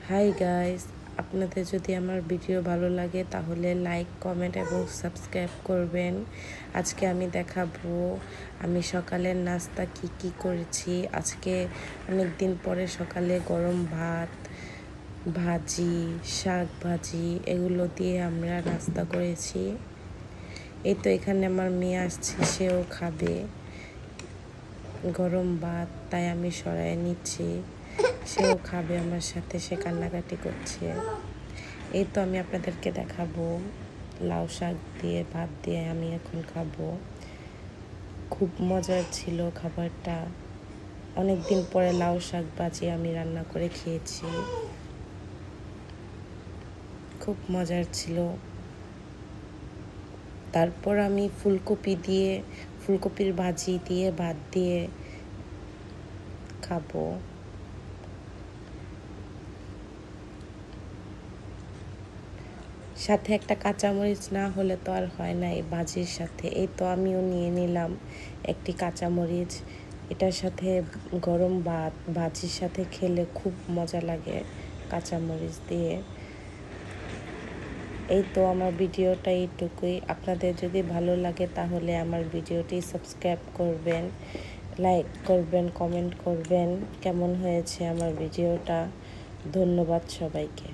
Hi guys, আপনাদের যদি আমার ভিডিও ভালো লাগে তাহলে লাইক, কমেন্ট এবং সাবস্ক্রাইব করবেন। আজকে আমি দেখাবো আমি সকালের নাস্তা কি করেছি। আজকে অনেক দিন পরে সকালে গরম ভাত, ভাজি, শাক ভাজি এগুলো দিয়ে আমরা নাস্তা করেছি। এই তো এখানে আমার মেয়ে আসছে, সেও খাবে গরম ভাত, তাই আমি সরাই নিচ্ছি। সেও খাবে আমার সাথে, সে কান্নাকাটি করছে। এই তো আমি আপনাদেরকে দেখাবো লাউ শাক দিয়ে ভাত দিয়ে আমি এখন খাবো। খুব মজার ছিল খাবারটা। অনেক দিন পরে লাউ শাক ভাজি আমি রান্না করে খেয়েছি, খুব মজার ছিল। তারপর আমি ফুলকপির ভাজি দিয়ে ভাত দিয়ে খাবো। সাথে একটা কাঁচামরিচ না হলে তো আর হয় না এই ভাজির সাথে। এই তো আমিও নিয়ে নিলাম একটি কাঁচামরিচ। এটার সাথে গরম ভাত ভাজির সাথে খেলে খুব মজা লাগে কাঁচামরিচ দিয়ে। এই তো আমার ভিডিওটা এইটুকুই। আপনাদের যদি ভালো লাগে তাহলে আমার ভিডিওটি সাবস্ক্রাইব করবেন, লাইক করবেন, কমেন্ট করবেন কেমন হয়েছে আমার ভিডিওটা। ধন্যবাদ সবাইকে।